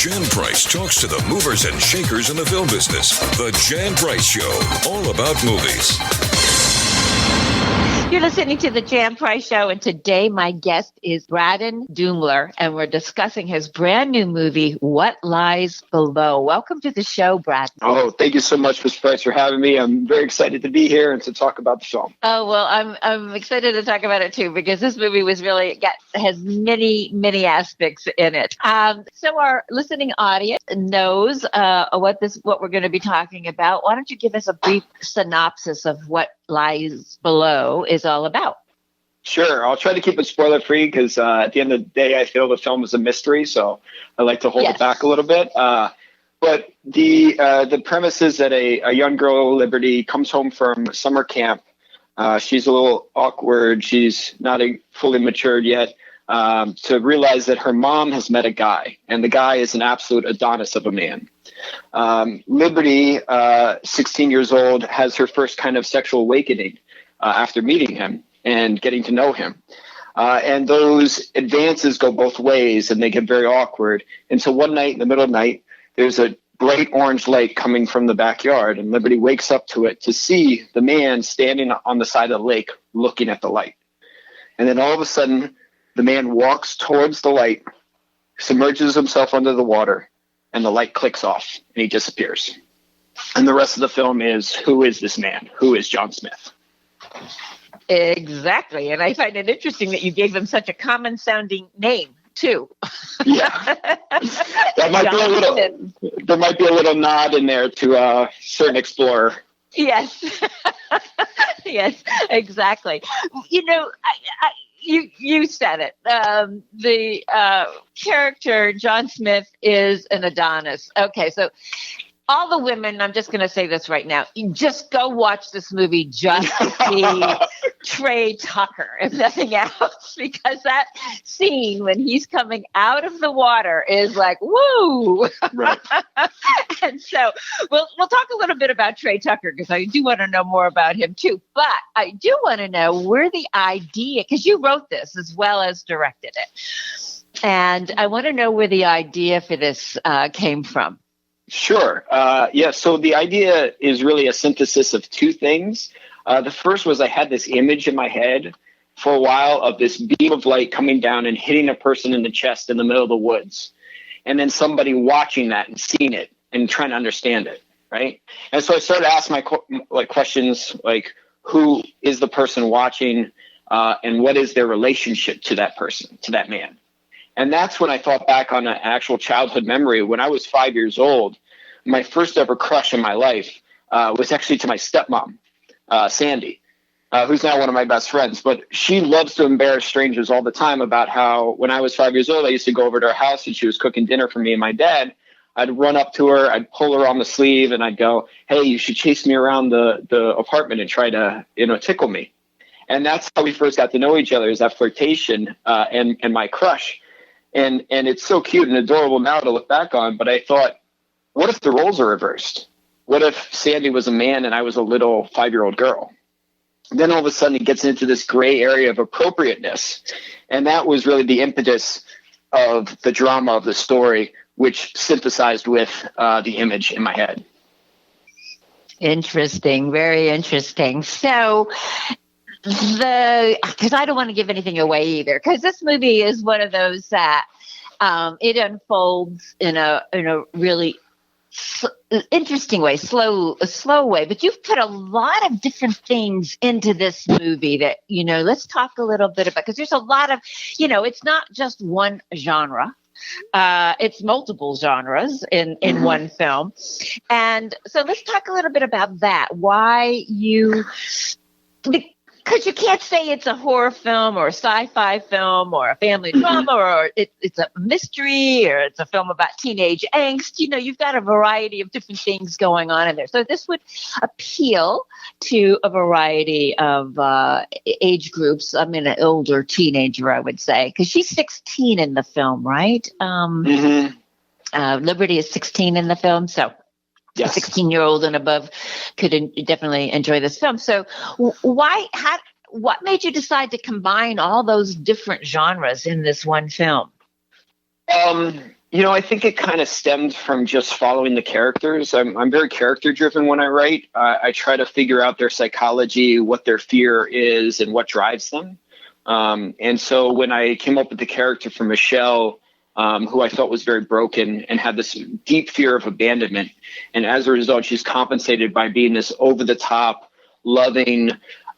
Jan Price talks to the movers and shakers in the film business. The Jan Price Show, all about movies. You're listening to the Jan Price Show, and today my guest is Braden Duemmler, and we're discussing his brand new movie, What Lies Below. Welcome to the show, Braden. Oh, thank you so much, Ms. Price, for having me. I'm very excited to be here and to talk about the film. Oh, well, I'm excited to talk about it too, because this movie has many aspects in it. So our listening audience knows what we're going to be talking about. Why don't you give us a brief synopsis of what Lies Below is all about? Sure. I'll try to keep it spoiler free because at the end of the day, I feel the film is a mystery, so I like to hold it back a little bit. But the premise is that a young girl, Liberty, comes home from summer camp. She's a little awkward. She's not fully matured yet, to realize that her mom has met a guy, and the guy is an absolute Adonis of a man. Liberty, 16 years old, has her first kind of sexual awakening after meeting him and getting to know him. And those advances go both ways, and they get very awkward. And so one night, in the middle of the night, there's a bright orange light coming from the backyard, and Liberty wakes up to it to see the man standing on the side of the lake looking at the light. And then all of a sudden, the man walks towards the light, submerges himself under the water, and the light clicks off, and he disappears. And the rest of the film is, who is this man? Who is John Smith? Exactly. And I find it interesting that you gave him such a common-sounding name, too. Yeah. There might be a little nod in there to a certain explorer. Yes. Yes, exactly. You know, You said it. The character, John Smith, is an Adonis. Okay, so all the women, I'm just going to say this right now, you just go watch this movie just to see Trey Tucker, if nothing else, because that scene when he's coming out of the water is like, woo! Right. And so we'll talk a little bit about Trey Tucker, because I do want to know more about him too. But I do want to know where the idea, because you wrote this as well as directed it. And I want to know where the idea for this came from. Sure. So the idea is really a synthesis of two things. The first was I had this image in my head for a while of this beam of light coming down and hitting a person in the chest in the middle of the woods. And then somebody watching that and seeing it and trying to understand it, right? And so I started asking questions like, who is the person watching, and what is their relationship to that person, to that man? And that's when I thought back on an actual childhood memory. When I was 5 years old, my first ever crush in my life was actually to my stepmom, Sandy, who's now one of my best friends. But she loves to embarrass strangers all the time about how when I was 5 years old, I used to go over to her house and she was cooking dinner for me and my dad. I'd run up to her, I'd pull her on the sleeve, and I'd go, "Hey, you should chase me around the apartment and try to, tickle me." And that's how we first got to know each other, is that flirtation and my crush. And it's so cute and adorable now to look back on. But I thought, what if the roles are reversed? What if Sandy was a man and I was a little 5-year-old girl? And then all of a sudden it gets into this gray area of appropriateness. And that was really the impetus of the drama of the story, which synthesized with the image in my head. Interesting. Very interesting. So because I don't want to give anything away either, because this movie is one of those that it unfolds in a really interesting way, a slow way. But you've put a lot of different things into this movie that, let's talk a little bit about, because there's a lot of, it's not just one genre. It's multiple genres in one film. And so let's talk a little bit about that. Because you can't say it's a horror film or a sci-fi film or a family drama or it's a mystery or it's a film about teenage angst. You've got a variety of different things going on in there. So this would appeal to a variety of age groups. I'm an older teenager, I would say, because she's 16 in the film, right? Liberty is 16 in the film, so yes. A 16-year-old and above could definitely enjoy this film. So what made you decide to combine all those different genres in this one film? I think it kind of stemmed from just following the characters. I'm very character driven when I write. I try to figure out their psychology, what their fear is, and what drives them. And so when I came up with the character for Michelle, who I felt was very broken and had this deep fear of abandonment, and as a result, she's compensated by being this over the top, loving,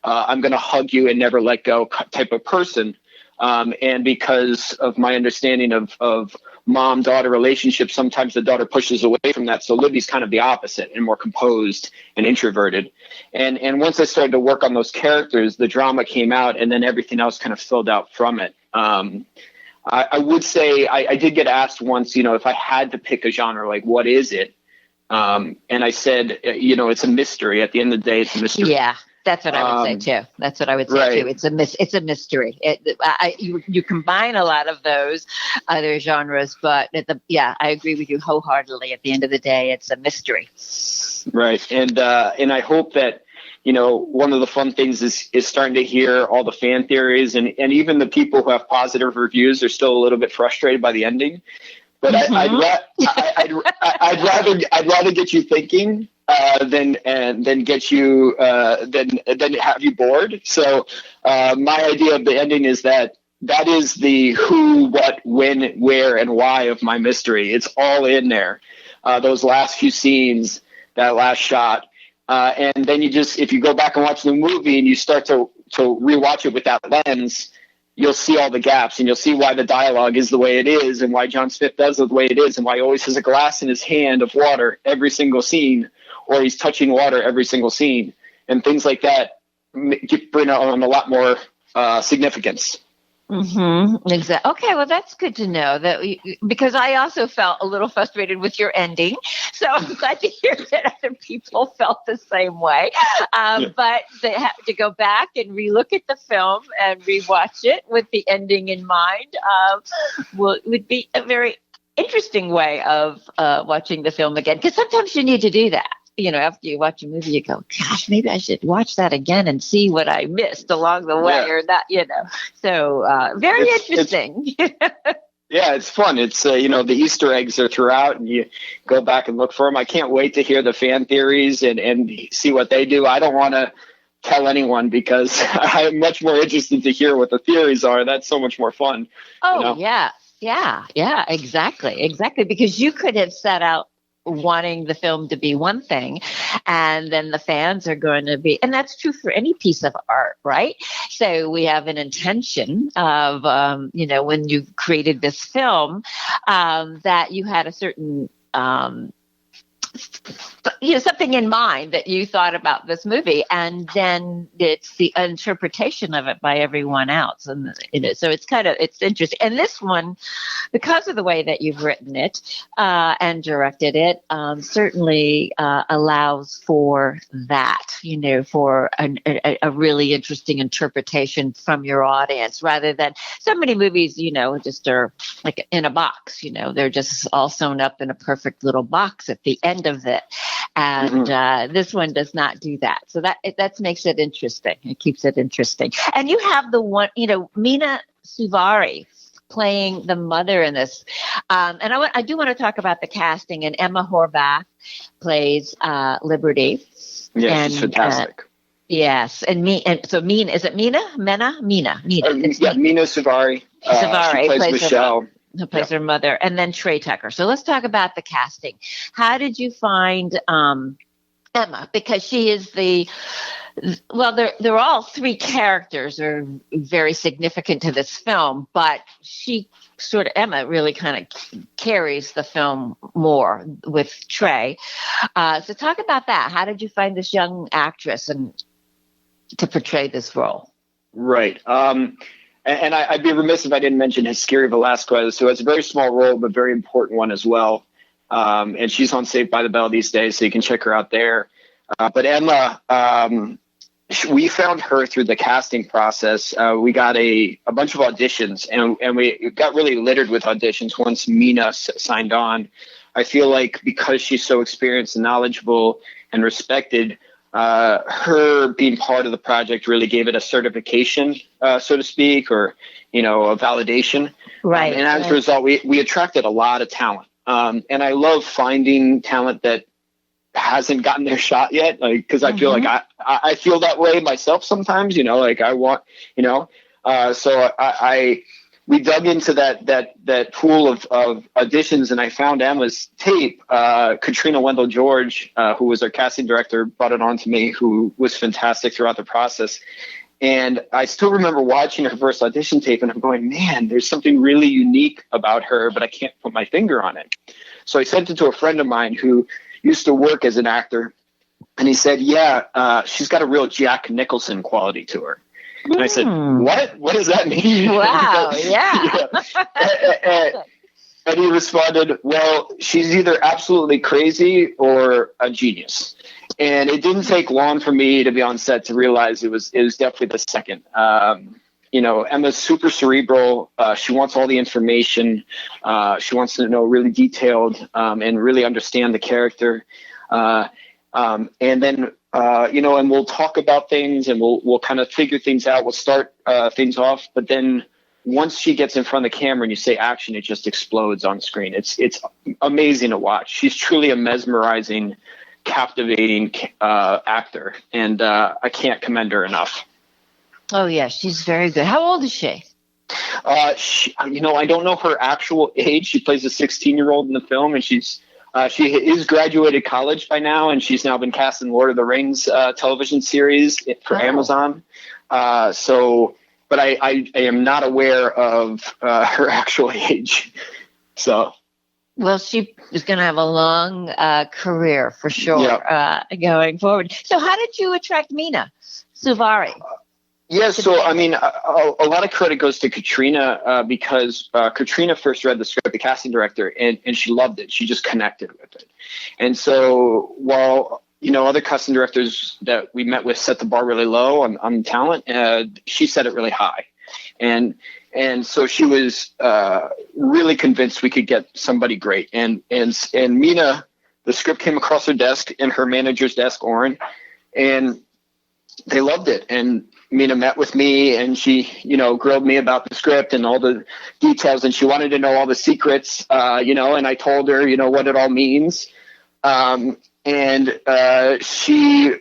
I'm going to hug you and never let go type of person. And because of my understanding of mom-daughter relationships, sometimes the daughter pushes away from that. So Libby's kind of the opposite and more composed and introverted. And once I started to work on those characters, the drama came out, and then everything else kind of filled out from it. I would say I did get asked once, if I had to pick a genre, like, what is it? And I said, it's a mystery. At the end of the day, it's a mystery. Yeah. That's what I would say too. That's what I would say too. It's a mystery. You combine a lot of those other genres, but I agree with you wholeheartedly. At the end of the day, it's a mystery. Right, and I hope that one of the fun things is starting to hear all the fan theories, and even the people who have positive reviews are still a little bit frustrated by the ending. But I'd rather get you thinking than get you than have you bored. So my idea of the ending is that is the who, what, when, where, and why of my mystery. It's all in there. Those last few scenes, that last shot, and then if you go back and watch the movie and you start to rewatch it with that lens, you'll see all the gaps, and you'll see why the dialogue is the way it is, and why John Smith does it the way it is, and why he always has a glass in his hand of water every single scene, or he's touching water every single scene, and things like that bring on a lot more significance. Mm-hmm. Exactly. Okay, well, that's good to know because I also felt a little frustrated with your ending. So I'm glad to hear that other people felt the same way. But they have to go back and relook at the film and rewatch it with the ending in mind. Would be a very interesting way of watching the film again, because sometimes you need to do that. After you watch a movie, you go, gosh, maybe I should watch that again and see what I missed along the way, or that, So very interesting. Yeah, it's fun. It's, the Easter eggs are throughout, and you go back and look for them. I can't wait to hear the fan theories and see what they do. I don't want to tell anyone because I'm much more interested to hear what the theories are. That's so much more fun. Oh, yeah, exactly. Because you could have set out wanting the film to be one thing, and then the fans are going to be, and that's true for any piece of art, right? So we have an intention of, when you created this film, that you had a certain, something in mind that you thought about this movie, and then it's the interpretation of it by everyone else. And so it's interesting. And this one, because of the way that you've written it and directed it, certainly allows for that, for a really interesting interpretation from your audience, rather than so many movies, just are like in a box, they're just all sewn up in a perfect little box at the end of it. And this one does not do that. So that makes it interesting. It keeps it interesting. And you have the one, Mena Süvari playing the mother in this. And I do want to talk about the casting. And Ema Horvath plays Liberty. Yeah, she's fantastic. Yes. And so Mena, is it Mena? Mena? Mena. Mena Süvari. She plays Michelle. Who plays her mother, and then Trey Tucker. So let's talk about the casting. How did you find Ema? Because she is they're all three characters are very significant to this film, but Ema really kind of carries the film more with Trey. So talk about that. How did you find this young actress to portray this role? Right. And I'd be remiss if I didn't mention Hiskiri Velasquez, who has a very small role, but very important one as well. And she's on Saved by the Bell these days, so you can check her out there. But Ema, we found her through the casting process. We got a bunch of auditions, and we got really littered with auditions once Mena signed on. I feel like because she's so experienced and knowledgeable and respected, her being part of the project really gave it a certification, so to speak, or, a validation. Right. And as a result, we attracted a lot of talent. And I love finding talent that hasn't gotten their shot yet, because I feel like I feel that way myself sometimes, like I want, so we dug into that pool of auditions, and I found Emma's tape. Katrina Wendell George, who was our casting director, brought it on to me, who was fantastic throughout the process. And I still remember watching her first audition tape, and I'm going, man, there's something really unique about her, but I can't put my finger on it. So I sent it to a friend of mine who used to work as an actor, and he said, she's got a real Jack Nicholson quality to her. And I said, what? What does that mean? Wow, And he responded, well, she's either absolutely crazy or a genius. And it didn't take long for me to be on set to realize it was definitely the second. Emma's super cerebral. She wants all the information. She wants to know really detailed and really understand the character. And then, and we'll talk about things, and we'll kind of figure things out. We'll start things off, but then once she gets in front of the camera and you say action, it just explodes on screen. It's amazing to watch. She's truly a mesmerizing, captivating actor, and I can't commend her enough. Oh yeah, she's very good. How old is she? I don't know her actual age. She plays a 16-year-old in the film, and she is graduated college by now, and she's now been cast in Lord of the Rings television series for Amazon. But I am not aware of her actual age. So. Well, she is going to have a long career for sure going forward. So how did you attract Mena Süvari? So, I mean, a lot of credit goes to Katrina because Katrina first read the script, the casting director, and she loved it. She just connected with it. And so while, other casting directors that we met with set the bar really low on talent, she set it really high. And so she was really convinced we could get somebody great. And Mena, the script came across her desk and her manager's desk, Oren, and they loved it. And Mena met with me, and she, grilled me about the script and all the details, and she wanted to know all the secrets, and I told her, what it all means. And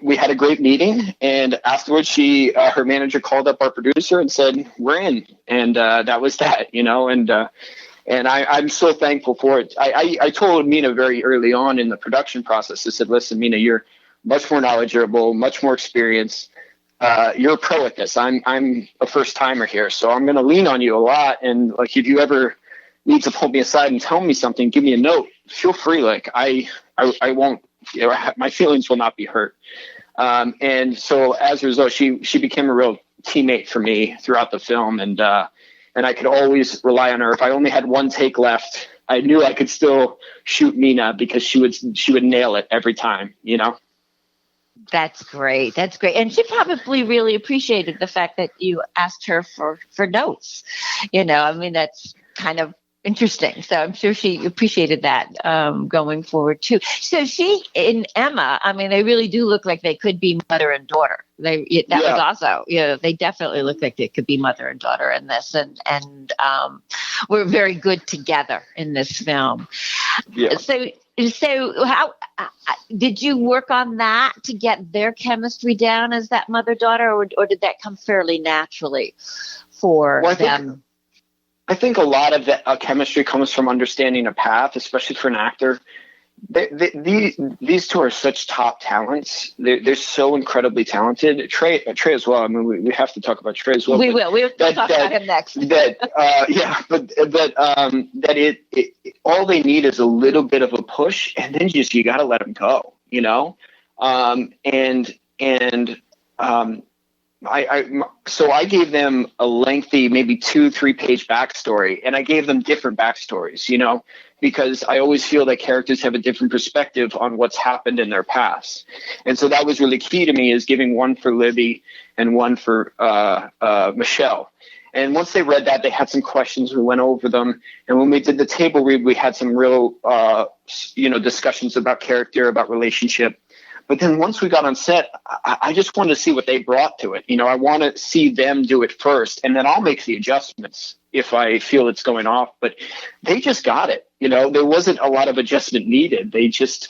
we had a great meeting, and afterwards her manager called up our producer and said, we're in. And that was that, and I'm so thankful for it. I told Mena very early on in the production process, I said, listen, Mena, you're much more knowledgeable, much more experienced. You're a pro at this. I'm a first timer here, so I'm going to lean on you a lot. And if you ever need to pull me aside and tell me something, give me a note. Feel free. I won't. My feelings will not be hurt. And so as a result, she became a real teammate for me throughout the film, and I could always rely on her. If I only had one take left, I knew I could still shoot Mena because she would nail it every time. That's great. That's great. And she probably really appreciated the fact that you asked her for notes. That's kind of interesting. So I'm sure she appreciated that going forward too. So she and Emma, they really do look like they could be mother and daughter. Was also, they definitely look like they could be mother and daughter in this, and we're very good together in this film. Yeah. So how did you work on that to get their chemistry down as that mother-daughter, or did that come fairly naturally for them? I think a lot of the chemistry comes from understanding a path, especially for an actor. These two are such top talents. They're so incredibly talented. Trey as well. We have to talk about Trey as well. We will. We'll talk about him next. All they need is a little bit of a push, and then you got to let them go. So I gave them a lengthy, maybe 2-3 page backstory, and I gave them different backstories, because I always feel that characters have a different perspective on what's happened in their past. And so that was really key to me, is giving one for Libby and one for Michelle. And once they read that, they had some questions. We went over them. And when we did the table read, we had some real, discussions about character, about relationship. But then once we got on set, I just wanted to see what they brought to it. I want to see them do it first, and then I'll make the adjustments if I feel it's going off. But they just got it. There wasn't a lot of adjustment needed. They just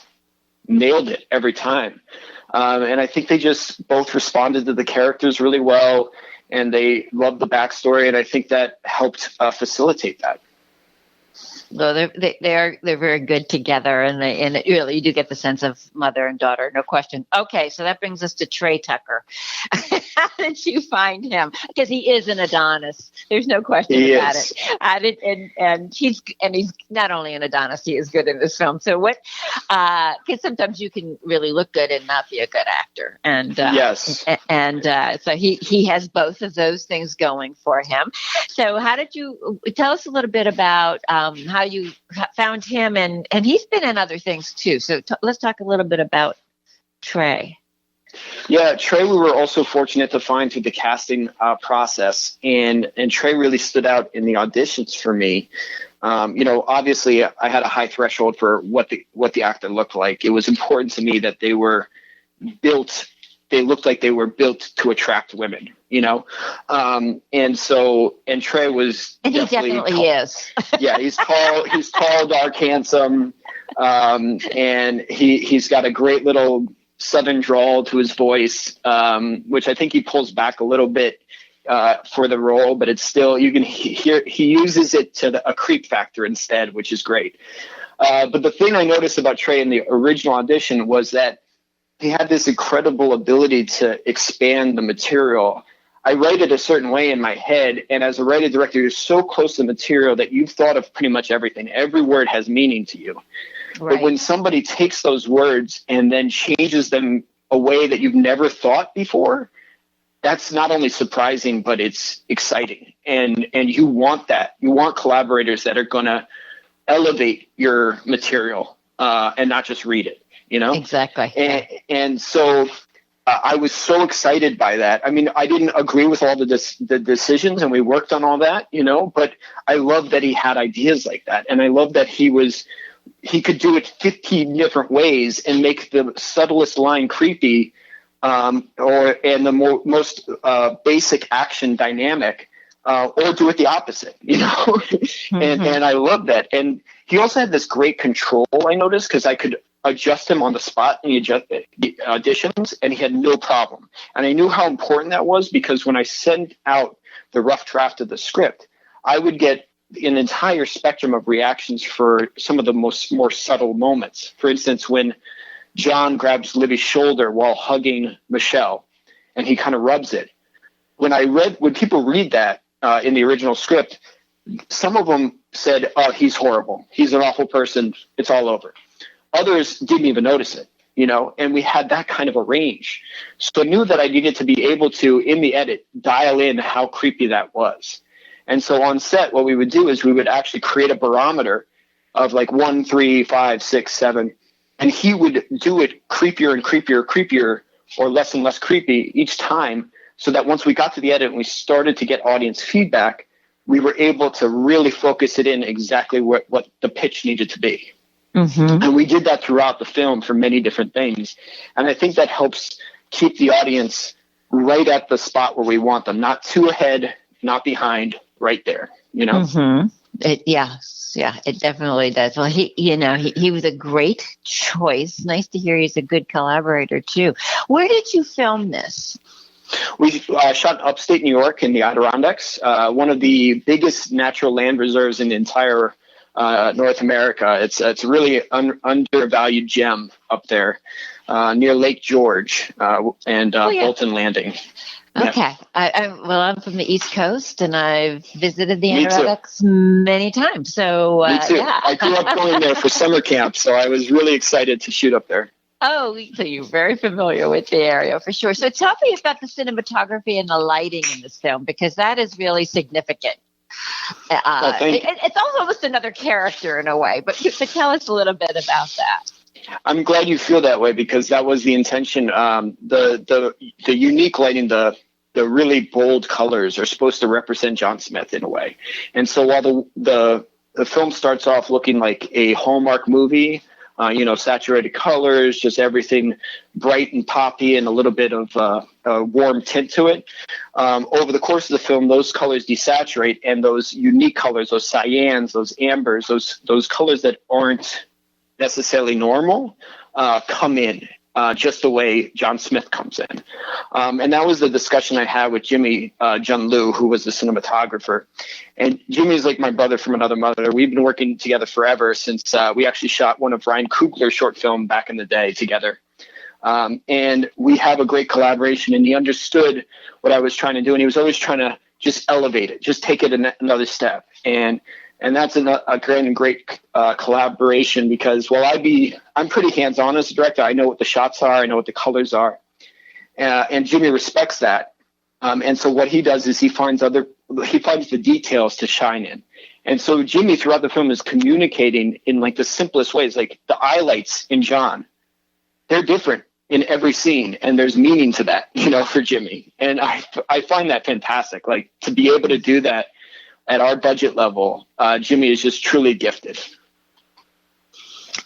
nailed it every time. And I think they just both responded to the characters really well, and they loved the backstory. And I think that helped facilitate that. No, they're very good together, and really you do get the sense of mother and daughter, no question. Okay, so that brings us to Trey Tucker. How did you find him? Because he is an Adonis. There's no question about it. And he's not only an Adonis, he is good in this film. So what? Because sometimes you can really look good and not be a good actor, and yes, so he has both of those things going for him. So how did you tell us a little bit about how you found him, and he's been in other things too. So let's talk a little bit about Trey. Yeah, Trey, we were also fortunate to find through the casting process, and Trey really stood out in the auditions for me. Obviously I had a high threshold for what the actor looked like. It was important to me that they were built. They looked like they were built to attract women, and Trey was, and he definitely is. Yeah, he's tall, dark, handsome, and he's got a great little Southern drawl to his voice, which I think he pulls back a little bit for the role, but it's still, you can hear he uses it to a creep factor instead, which is great. But the thing I noticed about Trey in the original audition was that he had this incredible ability to expand the material. I write it a certain way in my head, and as a writer director, you're so close to the material that you've thought of pretty much everything. Every word has meaning to you. Right. But when somebody takes those words and then changes them a way that you've never thought before, that's not only surprising, but it's exciting. And you want that. You want collaborators that are going to elevate your material and not just read it. Exactly. And so I was so excited by that. I mean, I didn't agree with all the decisions, and we worked on all that, but I love that he had ideas like that. And I love that he could do it 15 different ways and make the subtlest line creepy, and the most basic action dynamic, or do it the opposite, Mm-hmm. And I love that. And he also had this great control, I noticed, because I could adjust him on the spot in the auditions, and he had no problem. And I knew how important that was, because when I sent out the rough draft of the script, I would get an entire spectrum of reactions for some of the more subtle moments. For instance, when John grabs Libby's shoulder while hugging Michelle, and he kind of rubs it. When people read that in the original script, some of them said, "Oh, he's horrible. He's an awful person. It's all over." Others didn't even notice it, and we had that kind of a range. So I knew that I needed to be able to, in the edit, dial in how creepy that was. And so on set, what we would do is we would actually create a barometer of like 1, 3, 5, 6, 7, and he would do it creepier and creepier, or less and less creepy each time, so that once we got to the edit and we started to get audience feedback, we were able to really focus it in exactly what the pitch needed to be. Mm-hmm. And we did that throughout the film for many different things. And I think that helps keep the audience right at the spot where we want them, not too ahead, not behind, right there, Mm-hmm. It definitely does. Well, he was a great choice. Nice to hear he's a good collaborator too. Where did you film this? We shot upstate New York in the Adirondacks, one of the biggest natural land reserves in the entire North America. It's a really undervalued gem up there near Lake George and Bolton Landing. Okay. Yeah. I'm from the East Coast, and I've visited the Adirondacks many times. So Me too. Yeah. I grew up going there for summer camp, so I was really excited to shoot up there. Oh, so you're very familiar with the area for sure. So tell me about the cinematography and the lighting in this film, because that is really significant. It's almost another character in a way, but tell us a little bit about that. I'm glad you feel that way, because that was the intention. The unique lighting, the really bold colors are supposed to represent John Smith in a way. And so while the film starts off looking like a Hallmark movie, saturated colors, just everything bright and poppy and a little bit of a warm tint to it. Over the course of the film, those colors desaturate, and those unique colors, those cyans, those ambers, those colors that aren't necessarily normal, come in. Just the way John Smith comes in. And that was the discussion I had with Jimmy Jun-Liu, who was the cinematographer. And Jimmy is like my brother from another mother. We've been working together forever since we actually shot one of Ryan Coogler's short film back in the day together. And we have a great collaboration, and he understood what I was trying to do. And he was always trying to just elevate it, just take it another step. And that's a great collaboration, because while I'm pretty hands-on as a director. I know what the shots are. I know what the colors are. And Jimmy respects that. And so what he does is he finds the details to shine in. And so Jimmy throughout the film is communicating in like the simplest ways, like the highlights in John. They're different in every scene, and there's meaning to that, for Jimmy. And I find that fantastic. Like, to be able to do that at our budget level, Jimmy is just truly gifted.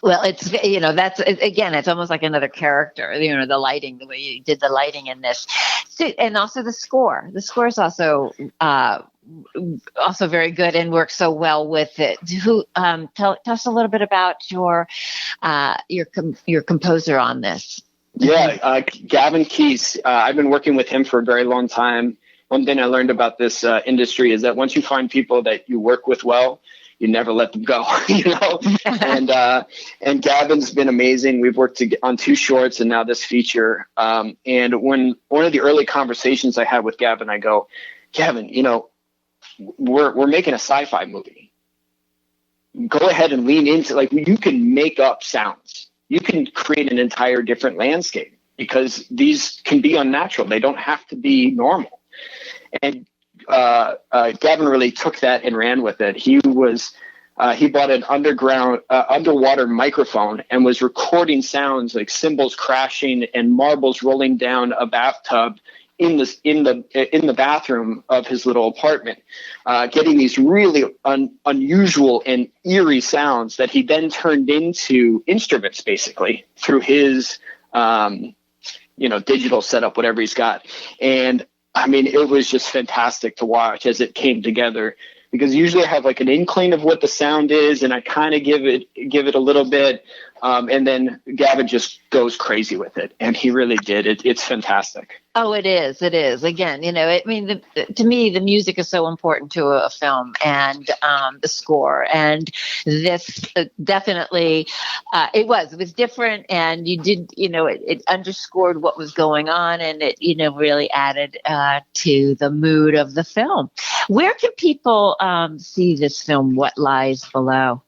Well, it's almost like another character, the lighting, the way you did the lighting in this. So, and also the score. The score is also very good and works so well with it. Tell us a little bit about your composer on this. Yeah, Gavin Keys. I've been working with him for a very long time. One thing I learned about this industry is that once you find people that you work with well, you never let them go, and Gavin's been amazing. We've worked on 2 shorts and now this feature. And when one of the early conversations I had with Gavin, I go, Gavin, we're making a sci-fi movie. Go ahead and lean into, like, you can make up sounds. You can create an entire different landscape, because these can be unnatural. They don't have to be normal. And Gavin really took that and ran with it. He bought an underwater microphone and was recording sounds like cymbals crashing and marbles rolling down a bathtub in the bathroom of his little apartment, getting these really unusual and eerie sounds that he then turned into instruments, basically, through his digital setup, whatever he's got. And I mean, it was just fantastic to watch as it came together, because usually I have like an inkling of what the sound is, and I kind of give it a little bit, and then Gavin just goes crazy with it, and he really did. It's fantastic. Oh, it is. It is. Again, to me, the music is so important to a film, and the score. And this definitely, it was different, and you did, it underscored what was going on, and it, really added to the mood of the film. Where can people see this film? What Lies Below?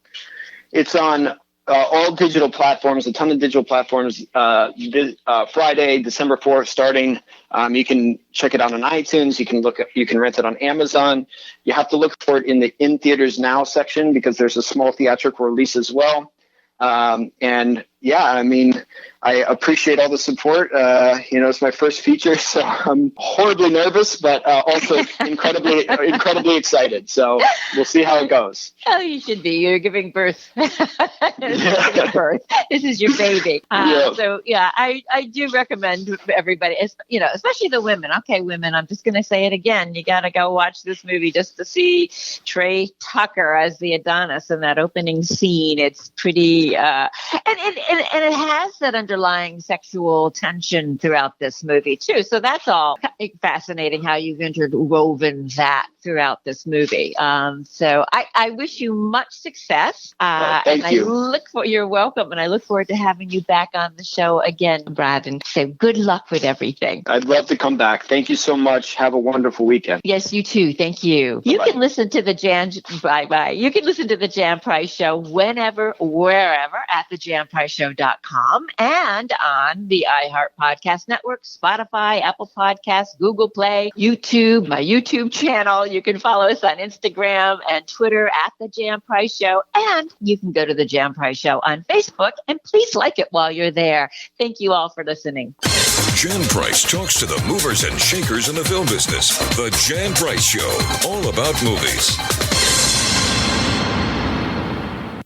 It's on all digital platforms, a ton of digital platforms. Friday, December 4th, starting. You can check it out on iTunes. You can rent it on Amazon. You have to look for it in the In Theaters Now section, because there's a small theatrical release as well. And yeah, I mean, I appreciate all the support. It's my first feature, so I'm horribly nervous, but also incredibly excited. So we'll see how it goes. Oh, you should be. You're giving birth. This is your baby. So yeah, I do recommend everybody, especially the women. Okay, women, I'm just going to say it again. You got to go watch this movie just to see Trey Tucker as the Adonis in that opening scene. It's pretty, and it has that underlying sexual tension throughout this movie too. So that's all fascinating how you've interwoven that throughout this movie. So I wish you much success. Thank you. You're welcome. And I look forward to having you back on the show again, Braden. So good luck with everything. I'd love to come back. Thank you so much. Have a wonderful weekend. Yes, you too. Thank you. Bye-bye. You can listen to the You can listen to the Jan Price Show whenever, wherever at thejanpriceshow.com and on the iHeart Podcast Network, Spotify, Apple Podcasts, Google Play, YouTube, my YouTube channel. You can follow us on Instagram and Twitter at The Jan Price Show. And you can go to The Jan Price Show on Facebook, and please like it while you're there. Thank you all for listening. Jan Price talks to the movers and shakers in the film business. The Jan Price Show, all about movies.